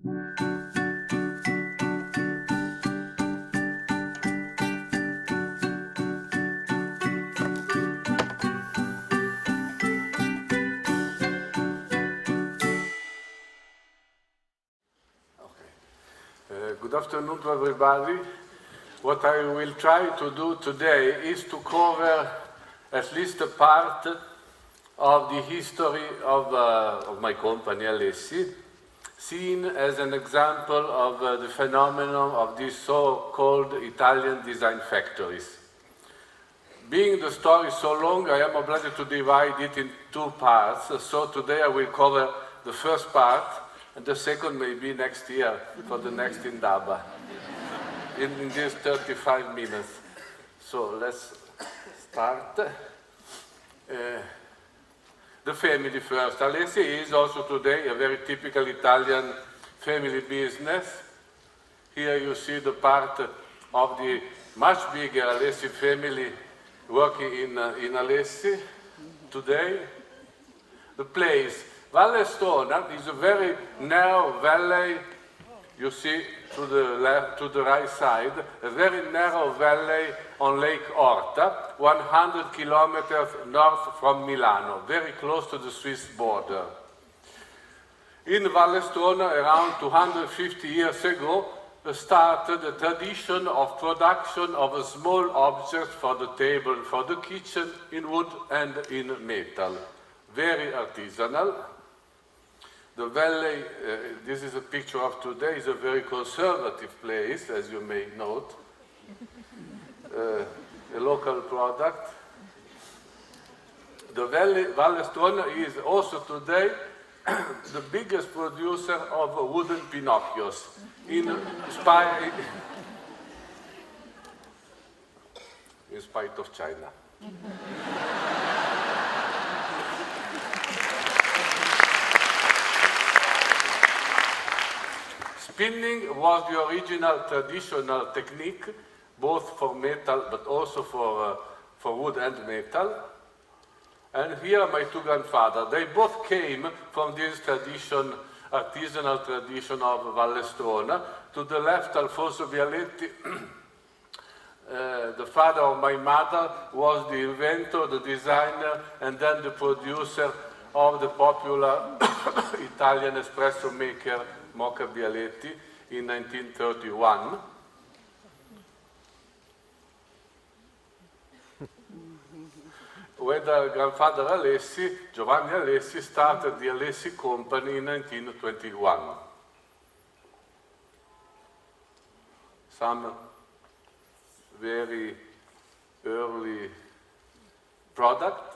Good afternoon to everybody. What I will try to do today is to cover at least a part of the history of my company, Alessi, seen as an example of the phenomenon of these so-called Italian design factories. Being the story so long, I am obliged to divide it in two parts, so today I will cover the first part, and the second may be next year for the next Indaba, in these 35 minutes. So let's start. The family first. Alessi is also today a very typical Italian family business. Here you see the part of the much bigger Alessi family working in Alessi today. The place. Vallestona is a very narrow valley, you see to the left, to the right side, a very narrow valley on Lake Orta, 100 kilometers north from Milano, very close to the Swiss border. In Vallestona, around 250 years ago, started a tradition of production of small objects for the table, for the kitchen, in wood and in metal. Very artisanal. The valley, this is a picture of today, is a very conservative place, as you may note. A local product. The Vallestona is also today the biggest producer of wooden Pinocchios, in spite of China. Spinning was the original traditional technique, both for metal but also for wood and metal. And here my two grandfathers, they both came from this tradition, artisanal tradition of Vallestona. To the left, Alfonso Bialetti, the father of my mother, was the inventor, the designer, and then the producer of the popular Italian espresso maker Mocha Bialetti in 1931. Where grandfather Alessi, Giovanni Alessi, started the Alessi company in 1921. Some very early product.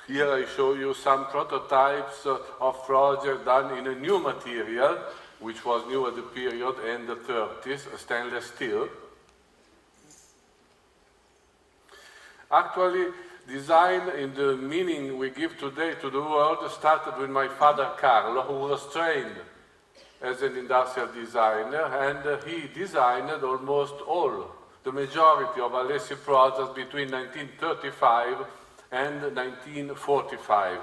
Here I show you some prototypes of projects done in a new material, which was new at the period in the 30s, stainless steel. Actually, design in the meaning we give today to the world started with my father Carlo, who was trained as an industrial designer, and he designed almost all, the majority of Alessi projects between 1935 and 1945.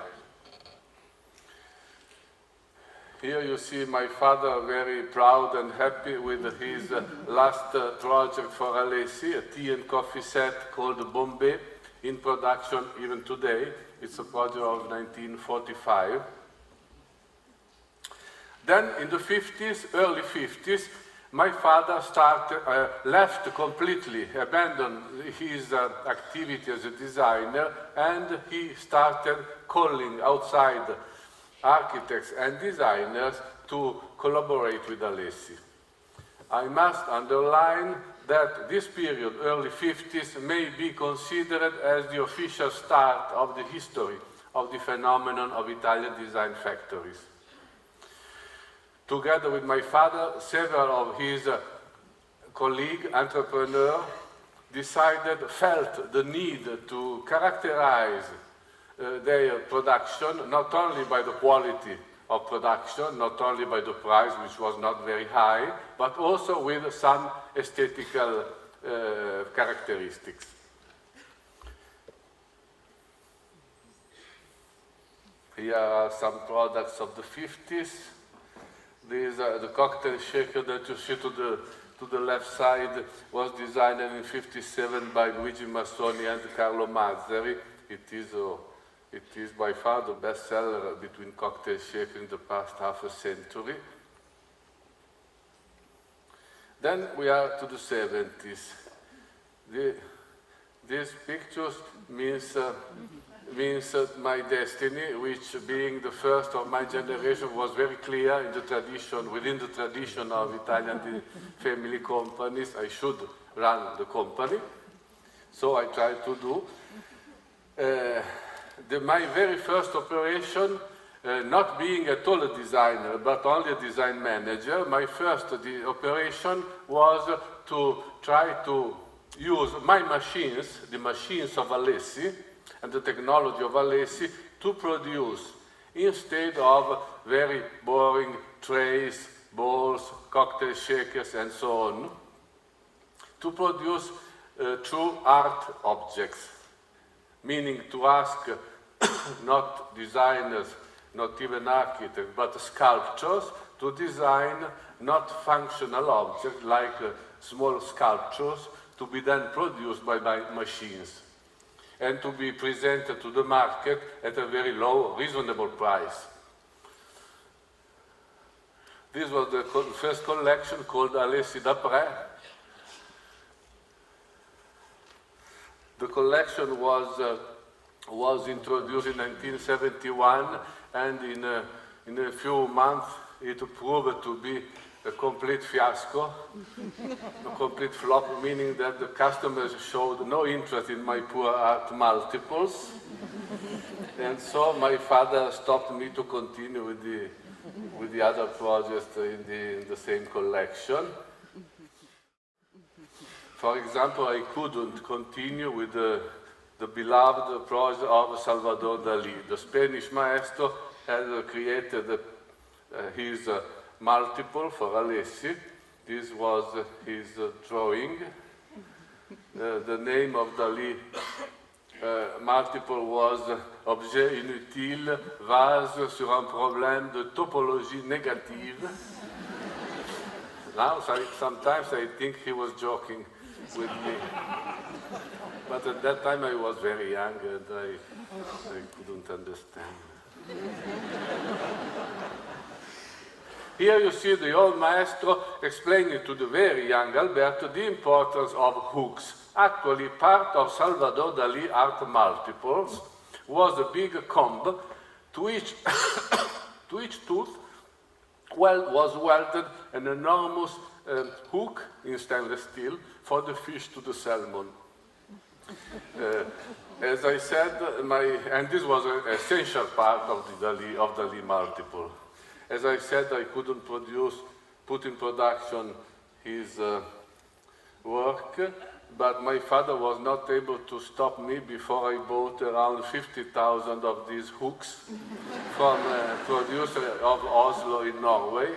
Here you see my father very proud and happy with his last project for Alessi, a tea and coffee set called Bombay, in production even today. It's a project of 1945. Then in the 50s, early 50s, my father left completely, abandoned his activity as a designer, and he started calling outside architects and designers to collaborate with Alessi. I must underline that this period, early 50s, may be considered as the official start of the history of the phenomenon of Italian design factories. Together with my father, several of his colleagues, entrepreneurs, felt the need to characterize their production, not only by the quality of production, not only by the price, which was not very high, but also with some aesthetical characteristics. Here are some products of the 50s. These are the cocktail shaker that you see to the left side was designed in 57 by Luigi Massoni and Carlo Mazzari. It is by far the best seller between cocktail shakers in the past half a century. Then we are to the 70s. These pictures means my destiny, which being the first of my generation was very clear in the tradition, within the tradition of Italian family companies, I should run the company. So I tried to do. My very first operation, not being at all a designer, but only a design manager, my first operation was to try to use my machines, the machines of Alessi, and the technology of Alessi, to produce, instead of very boring trays, bowls, cocktail shakers, and so on, to produce true art objects, meaning to ask not designers, not even architects, but sculptors to design not functional objects like small sculptures to be then produced by my machines and to be presented to the market at a very low, reasonable price. This was the first collection called Alessi d'après. The collection was introduced in 1971, and in a few months it proved to be a complete fiasco, a complete flop, meaning that the customers showed no interest in my poor art multiples. And so my father stopped me to continue with the other projects in the same collection. For example, I couldn't continue with the beloved project of Salvador Dali. The Spanish maestro had created his multiple for Alessi. This was his drawing. The name of Dali multiple was Objet inutile, vase sur un problème de topologie négative. Now, sometimes I think he was joking with me. But at that time I was very young and I couldn't understand. Here you see the old maestro explaining to the very young Alberto the importance of hooks. Actually, part of Salvador Dali art multiples was a big comb to each tooth was welded an enormous hook in stainless steel for the fish to the salmon. As I said, and this was an essential part of the Dali multiple. As I said, I couldn't put in production his work, but my father was not able to stop me before I bought around 50,000 of these hooks from a producer of Oslo in Norway.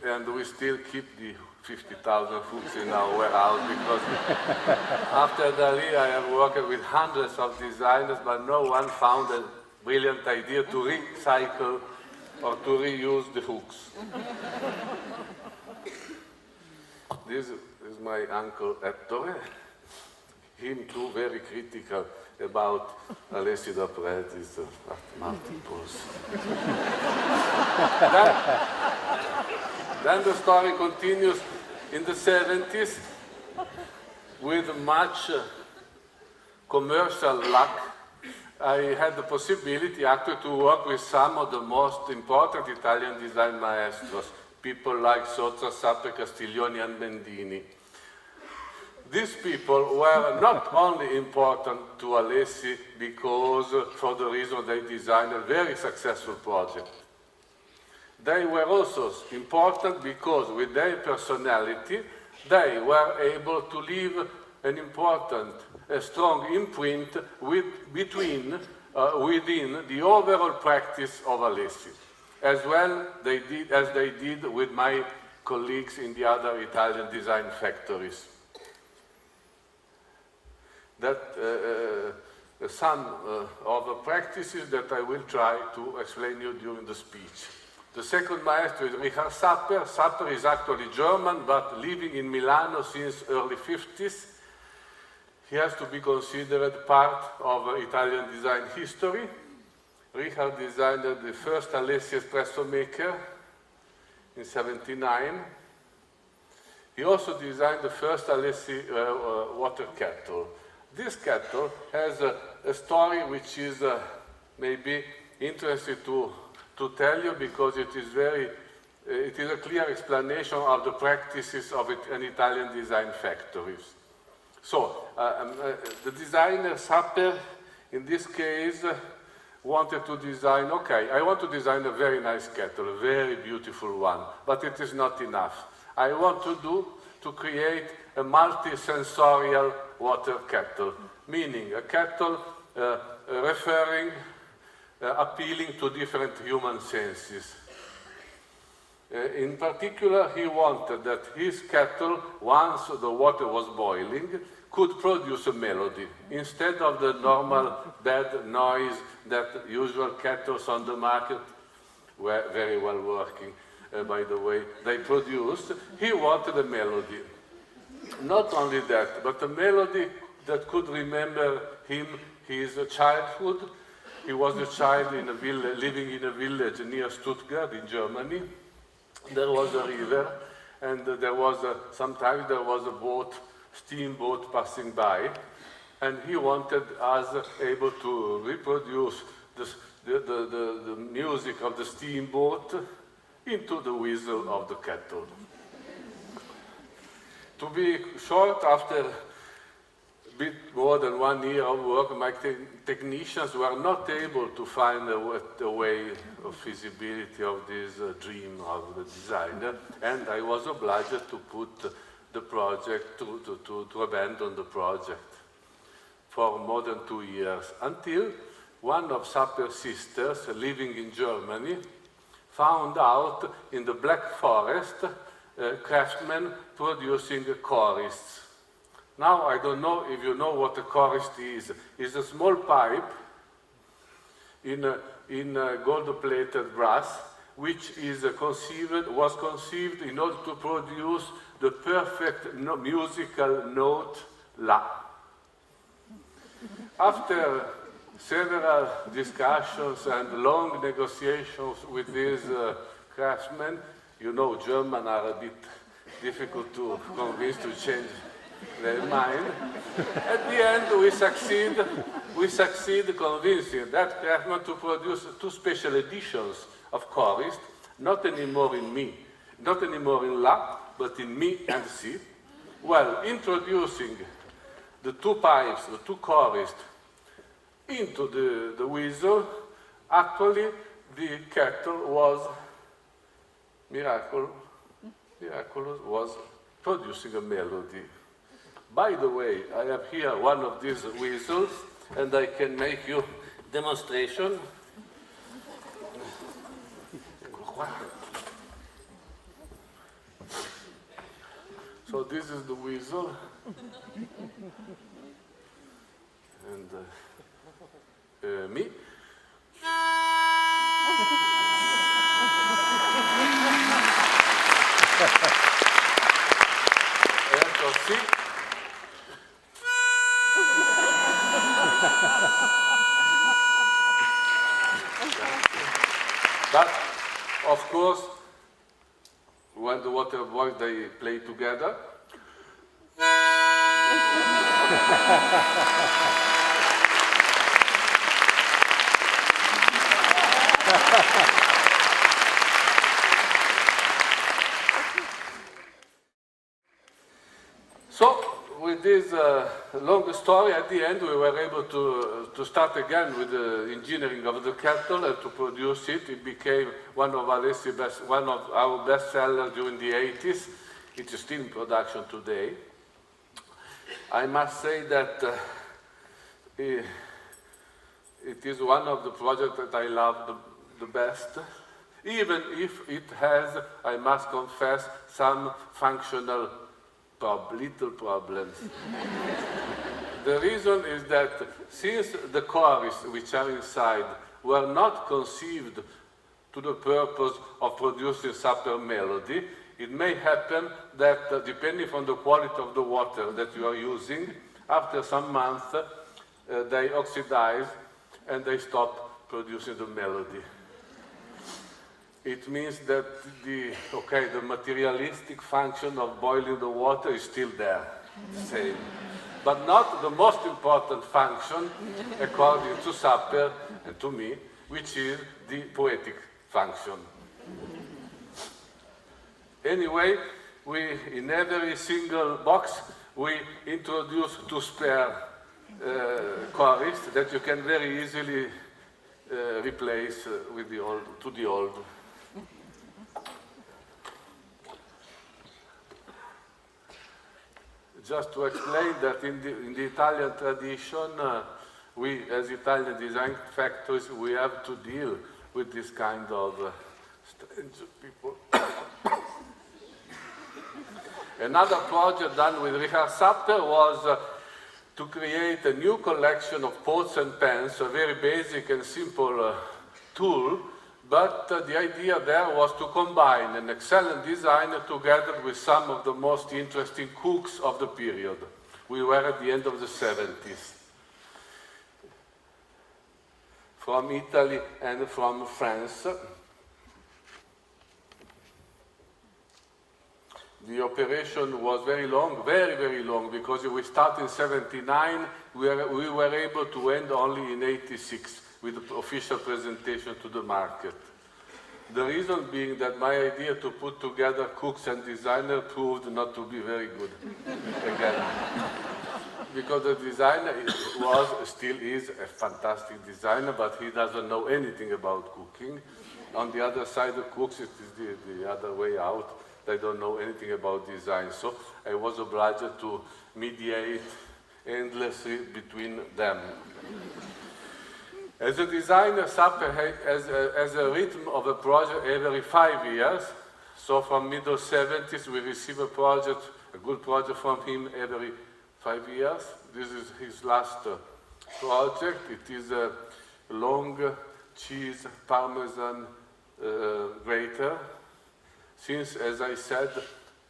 And we still keep the 50,000 hooks in our warehouse because after Dali I have worked with hundreds of designers, but no one found a brilliant idea to recycle or to reuse the hooks. This is my uncle Ettore. Him too very critical about Alessi d'après, these multiples. Then the story continues in the 70s with much commercial luck. I had the possibility actually to work with some of the most important Italian design maestros, people like Sozza, Sappe, Castiglioni, and Mendini. These people were not only important to Alessi because for the reason they designed a very successful project. They were also important because with their personality, they were able to leave an important, a strong imprint within the overall practice of Alessi, as well as they did with my colleagues in the other Italian design factories. That some of practices that I will try to explain you during the speech. The second maestro is Richard Sapper. Sapper is actually German, but living in Milano since early 50s. He has to be considered part of Italian design history. Richard designed the first Alessi espresso maker in '79. He also designed the first Alessi water kettle. This kettle has a story which is maybe interesting to tell you, because it is a clear explanation of the practices of an Italian design factories. So, the designer Sapper, in this case, wanted to design, okay, I want to design a very nice kettle, a very beautiful one, but it is not enough. I want to create a multi-sensorial water kettle, meaning a kettle appealing to different human senses. In particular, he wanted that his kettle, once the water was boiling, could produce a melody, instead of the normal bad noise that usual kettles on the market were very well working, by the way, they produced. He wanted a melody. Not only that, but a melody that could remember him, his childhood. He was a child in a village, living in a village near Stuttgart in Germany. There was a river, and sometimes there was a boat, steamboat passing by, and he wanted us able to reproduce the music of the steamboat into the whistle of the kettle. To be short, after a bit more than 1 year of work, my technicians were not able to find a way of feasibility of this dream of the designer, and I was obliged to put the project, to abandon the project for more than 2 years, until one of Sapper's sisters, living in Germany, found out in the Black Forest craftsmen producing chorists. Now, I don't know if you know what a chorist is. It's a small pipe in gold-plated brass, which was conceived in order to produce the perfect musical note La. After several discussions and long negotiations with these craftsmen, you know, Germans are a bit difficult to convince to change their mind. At the end, we succeed convincing that craftsman to produce 2 special editions of chorists, not anymore in La, but in Mi and Si, while introducing the 2 pipes, the 2 chorists, into the whistle. Actually, the kettle was miraculous, was producing a melody. By the way, I have here one of these whistles, and I can make you demonstration. So this is the whistle, and me. Ecco, sì. But, of course, when the water boils, they play together. So, with this long story, at the end we were able to start again with the engineering of the kettle and to produce it. It became one of our best sellers during the 80s. It is still in production today. I must say that it is one of the projects that I love the best, even if it has, I must confess, some functional little problems. The reason is that since the chorus which are inside were not conceived to the purpose of producing supper melody, it may happen that depending on the quality of the water that you are using, after some months they oxidize and they stop producing the melody. It means that the materialistic function of boiling the water is still there, same. But not the most important function, according to Sapper and to me, which is the poetic function. Anyway, in every single box, we introduce two spare chorus that you can very easily replace with the old. Just to explain that in the Italian tradition, we as Italian design factories, we have to deal with this kind of strange people. Another project done with Richard Sapper was to create a new collection of pots and pans, a very basic and simple tool, but the idea there was to combine an excellent designer together with some of the most interesting cooks of the period. We were at the end of the 70s. From Italy and from France. The operation was very long, very, very long, because we started in 79, we were able to end only in 86 with the official presentation to the market. The reason being that my idea to put together cooks and designers proved not to be very good, again. Because the designer still is a fantastic designer, but he doesn't know anything about cooking. On the other side, the cooks, it is the other way out. They don't know anything about design. So I was obliged to mediate endlessly between them. As a designer, Sapper has a rhythm of a project every 5 years. So from middle 70s, we receive a good project from him every 5 years. This is his last project. It is a long cheese Parmesan grater. Since, as I said,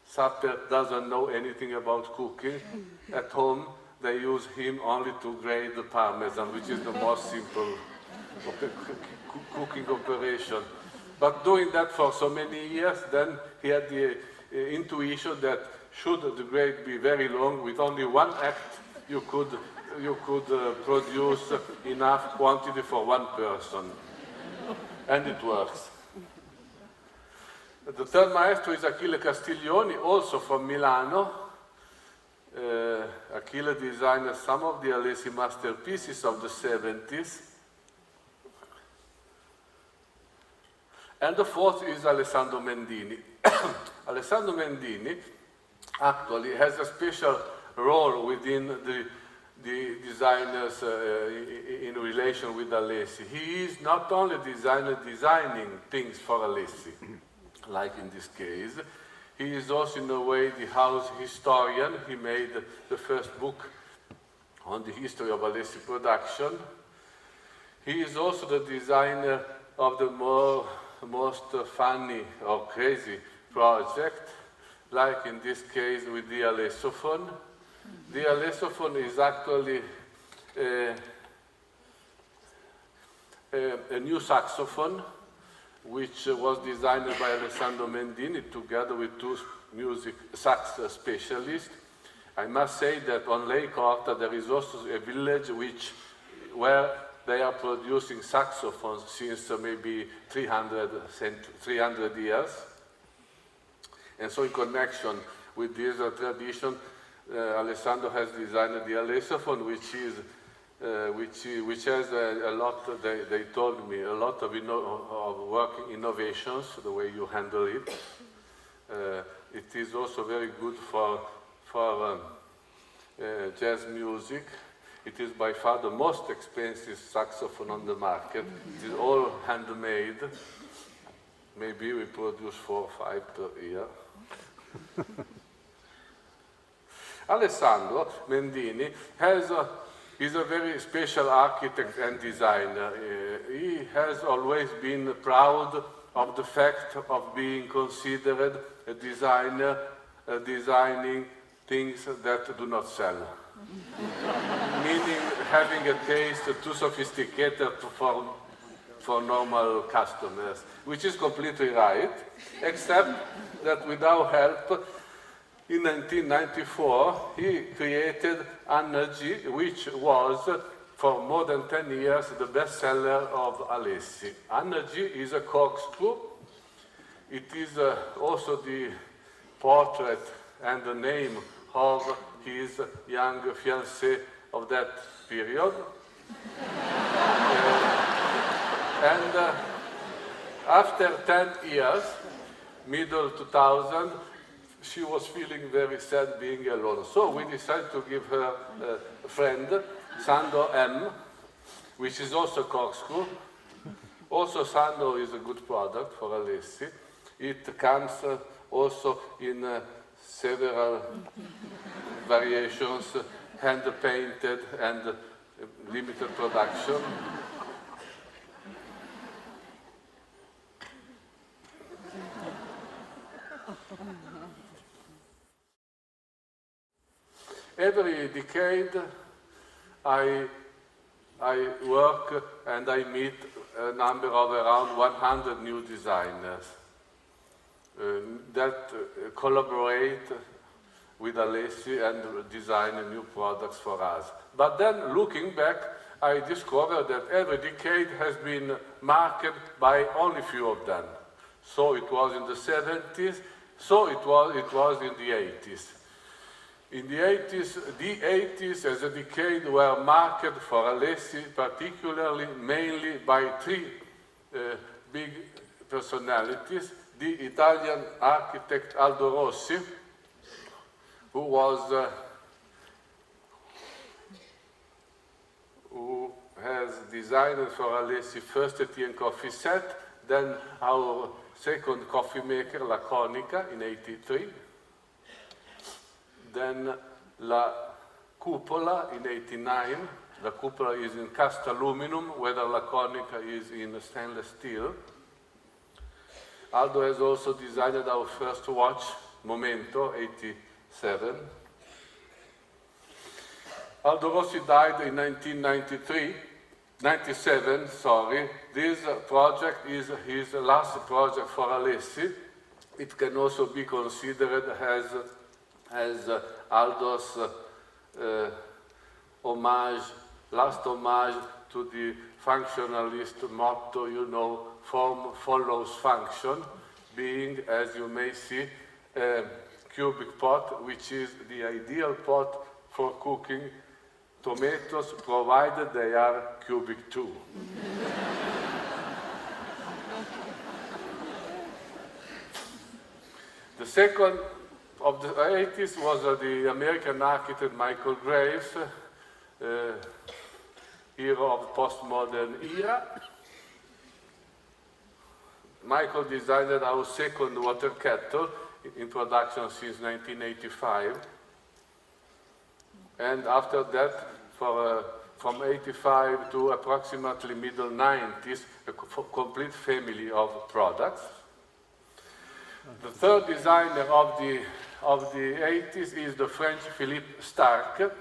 Sapper doesn't know anything about cooking, at home they use him only to grate the Parmesan, which is the most simple cooking operation. But doing that for so many years, then he had the intuition that should the grate be very long, with only one act, you could produce enough quantity for one person. And it works. The third maestro is Achille Castiglioni, also from Milano. Achille designed some of the Alessi masterpieces of the 70s. And the fourth is Alessandro Mendini. Alessandro Mendini actually has a special role within the designers in relation with Alessi. He is not only designing things for Alessi, like in this case. He is also, in a way, the house historian. He made the first book on the history of Alessi production. He is also the designer of the most funny or crazy project, like in this case with the Alessophone. The Alessophone is actually a new saxophone, which was designed by Alessandro Mendini together with two sax specialists. I must say that on Lake Horta there is also a village where they are producing saxophones since maybe 300 years. And so in connection with this tradition, Alessandro has designed the Alessophone, which has a lot, they told me, a lot of working innovations, the way you handle it. It is also very good for jazz music. It is by far the most expensive saxophone on the market. It is all handmade. Maybe we produce 4 or 5 per year. Alessandro Mendini is a very special architect and designer. He has always been proud of the fact of being considered a designer, designing things that do not sell. Meaning having a taste too sophisticated for normal customers, which is completely right, except that with our help, in 1994, he created Energy, which was, for more than 10 years, the bestseller of Alessi. Energy is a corkscrew. It is also the portrait and the name of his young fiancée of that period. And after 10 years, middle 2000, she was feeling very sad being alone. So we decided to give her a friend, Sando M, which is also corkscrew. Also, Sando is a good product for Alessi. It comes also in several variations, hand-painted and limited production. Every decade, I work and I meet a number of around 100 new designers that collaborate with Alessi and design new products for us. But then, looking back, I discovered that every decade has been marked by only few of them. So it was in the 70s, so it was in the 80s. In the 80s as a decade were marked for Alessi, particularly mainly by three big personalities: the Italian architect Aldo Rossi, who has designed for Alessi first a tea and coffee set, then our second coffee maker, La Conica, in '83. Then La Cupola in '89. La Cupola is in cast aluminum, whether La Conica is in stainless steel. Aldo has also designed our first watch, Momento, '87. Aldo Rossi died in 97, sorry. This project is his last project for Alessi. It can also be considered as Aldo's last homage to the functionalist motto, you know, form follows function, being, as you may see, a cubic pot, which is the ideal pot for cooking tomatoes, provided they are cubic too. The second of the 80s was the American architect Michael Graves, hero of postmodern era. Michael designed our second water kettle in production since 1985. And after that, from 85 to approximately middle 90s, a complete family of products. The third designer of the 80s is the French Philippe Starck.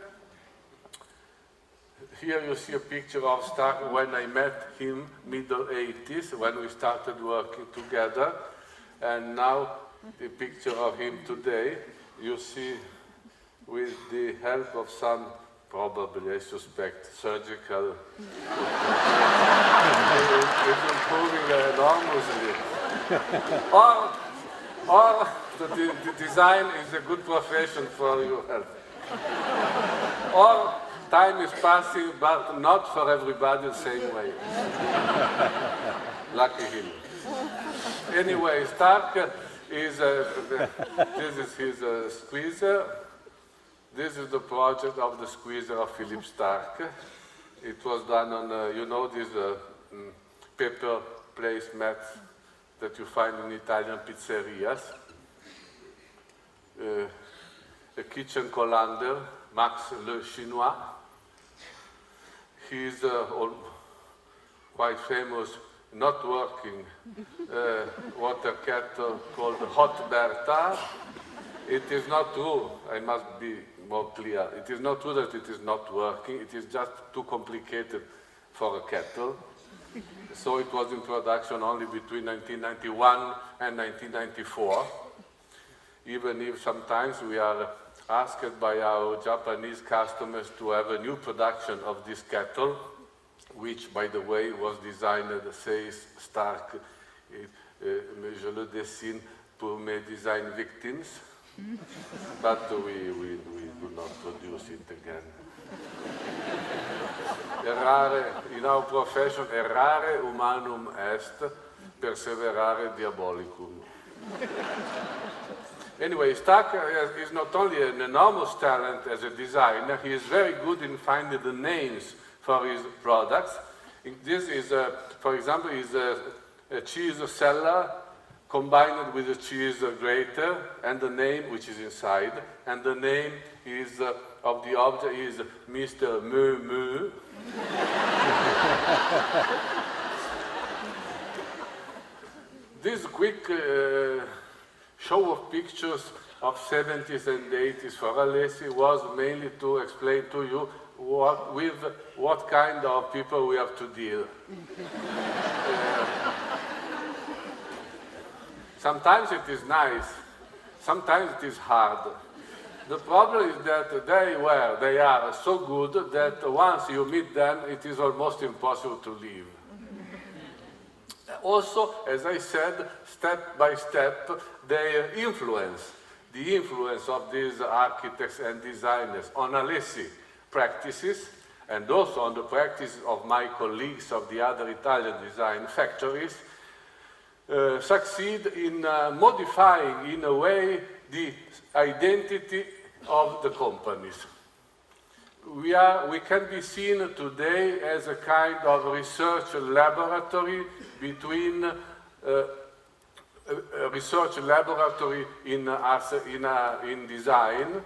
Here you see a picture of Starck when I met him middle 80s, when we started working together. And now the picture of him today, you see with the help of some, probably I suspect, surgical, it's improving enormously. Or the design is a good profession for your health. Or time is passing, but not for everybody the same way. Lucky him. Anyway, Starck is, this is his squeezer. This is the project of the squeezer of Philippe Starck. It was done on, you know, these paper placemats that you find in Italian pizzerias. a kitchen colander, Max Le Chinois. He's quite famous, not working water kettle called Hot Bertha. It is not true, I must be more clear. It is not true that it is not working. It is just too complicated for a kettle. So it was in production only between 1991 and 1994. Even if sometimes we are asked by our Japanese customers to have a new production of this kettle, which, by the way, was designed, says Stark, je le dessine pour mes design victims, but we do not produce it again. Errare, in our profession, errare humanum est, perseverare diabolicum. Anyway, Stark is not only an enormous talent as a designer, he is very good in finding the names for his products. This is, for example, is a cheese seller combined with a cheese grater, and the name which is inside, and the name is of the object is Mr. Moo Moo. This quick show of pictures of 70s and 80s for Alessi was mainly to explain to you with what kind of people we have to deal. Sometimes it is nice, sometimes it is hard. The problem is that they are so good that once you meet them, it is almost impossible to leave. Also, as I said, step by step, their influence, the influence of these architects and designers on Alessi practices, and also on the practice of my colleagues of the other Italian design factories, succeed in modifying, in a way, the identity of the companies. We can be seen today as a kind of research laboratory between a research laboratory in design,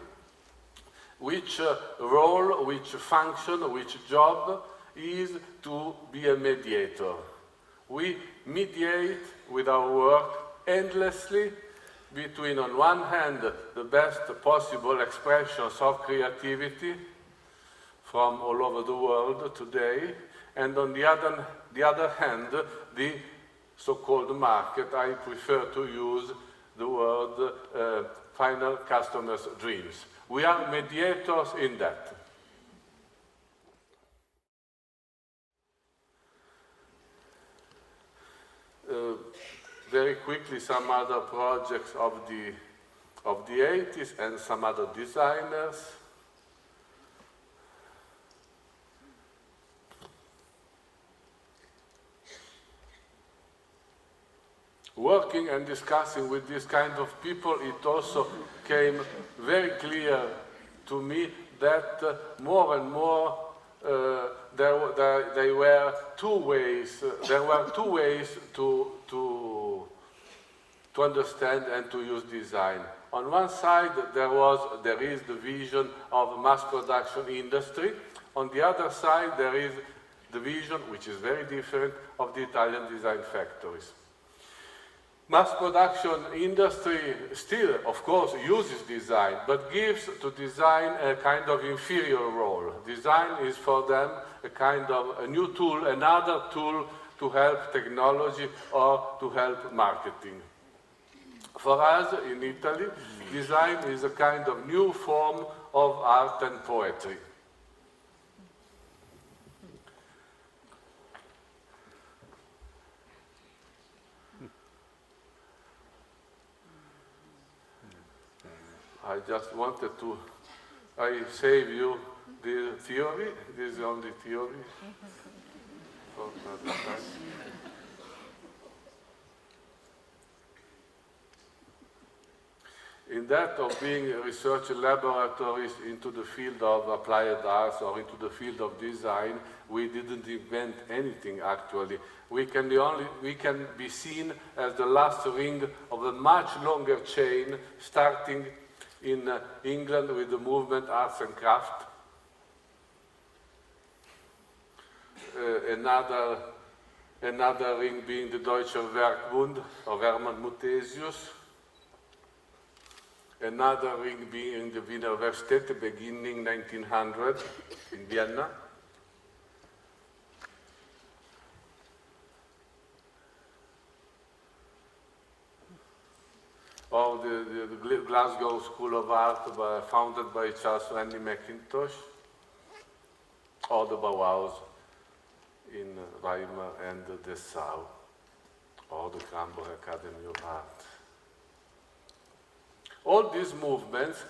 which role, which function, which job is to be a mediator. We mediate with our work endlessly between, on one hand, the best possible expressions of creativity from all over the world today, and on the other hand, the so-called market. I prefer to use the word final customers' dreams. We are mediators in that. Very quickly, some other projects of the 80s and some other designers. Working and discussing with this kind of people, it also came very clear to me that more and more there were two ways to understand and to use design. On one side, there is the vision of mass production industry. On the other side, there is the vision, which is very different, of the Italian design factories. Mass production industry still, of course, uses design, but gives to design a kind of inferior role. Design is for them a kind of a new tool, another tool to help technology or to help marketing. For us in Italy, design is a kind of new form of art and poetry. I just wanted to, I save you the theory. This is only theory. In that of being research laboratories into the field of applied arts or into the field of design, we didn't invent anything actually. We can be seen as the last ring of a much longer chain starting in England with the movement Arts and Craft. Another ring being the Deutsche Werkbund of Hermann Muthesius. Another ring being the Wiener Werkstätte beginning 1900 in Vienna. Or the Glasgow School of Art founded by Charles Rennie Mackintosh. Or the Bauhaus in Weimar and Dessau, or the Cranborne Academy of Art. All these movements,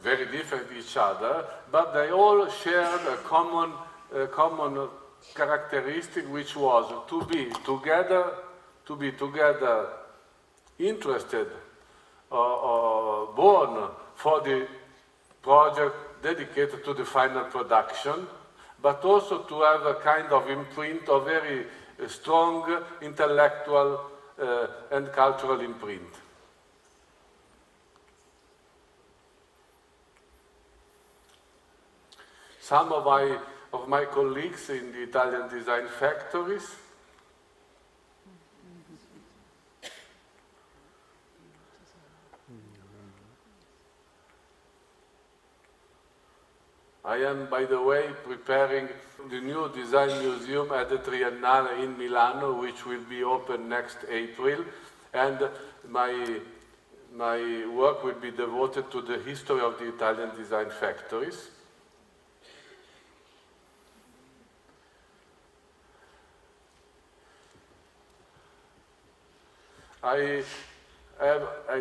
very different each other, but they all shared a common characteristic, which was to be together interested or born for the project dedicated to the final production, but also to have a kind of imprint, a very strong intellectual and cultural imprint. Some of my colleagues in the Italian design factories I am, by the way, preparing the new design museum at the Triennale in Milano, which will be open next April, and my work will be devoted to the history of the Italian design factories. I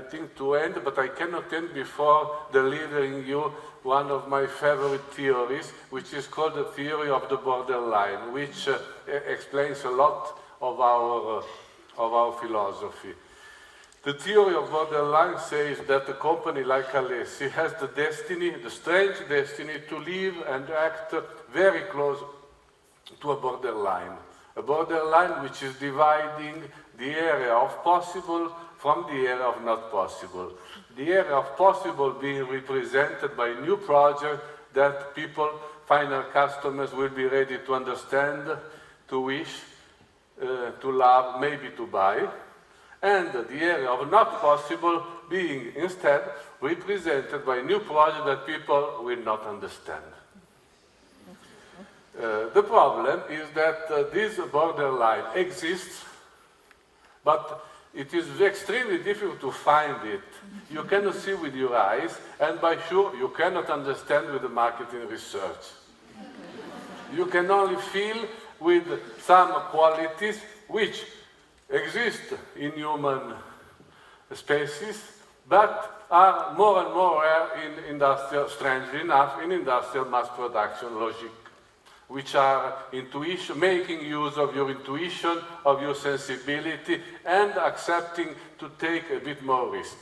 think to end, but I cannot end before delivering you one of my favorite theories, which is called the theory of the borderline, which explains a lot of our philosophy. The theory of borderline says that a company like Alessi has the destiny, the strange destiny, to live and act very close to a borderline which is dividing the area of possible from the area of not possible. The area of possible being represented by new projects that people, final customers, will be ready to understand, to wish, to love, maybe to buy. And the area of not possible being instead represented by new projects that people will not understand. The problem is that this borderline exists, but it is extremely difficult to find it. You cannot see with your eyes, and by sure you cannot understand with the marketing research. You can only feel with some qualities which exist in human species, but are more and more rare in industrial, strangely enough, in industrial mass production logic, which are intuition, making use of your intuition, of your sensibility, and accepting to take a bit more risk.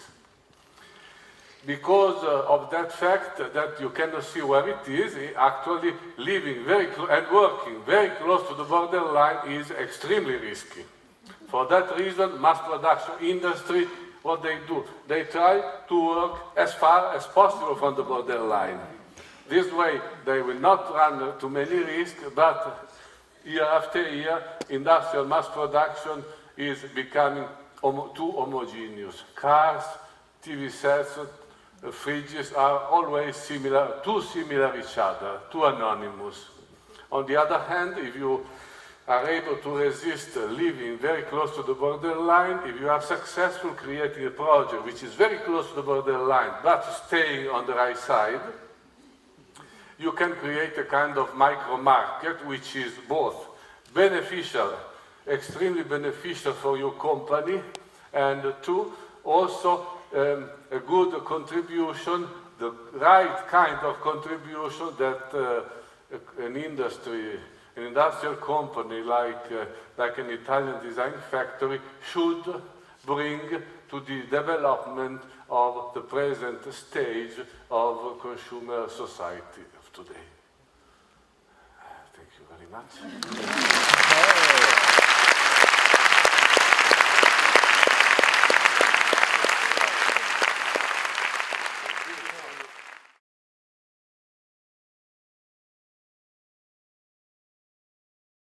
Because of that fact that you cannot see where it is, actually living very and working very close to the borderline is extremely risky. For that reason, mass production industry, what they do, they try to work as far as possible from the borderline. This way, they will not run too many risks, but year after year, industrial mass production is becoming too homogeneous. Cars, TV sets, fridges are always similar, too similar each other, too anonymous. On the other hand, if you are able to resist living very close to the borderline, if you are successful creating a project which is very close to the borderline, but staying on the right side, you can create a kind of micro-market which is both beneficial, extremely beneficial for your company, and two, also a good contribution, the right kind of contribution that an industrial company like an Italian design factory should bring to the development of the present stage of consumer society of today. Thank you very much.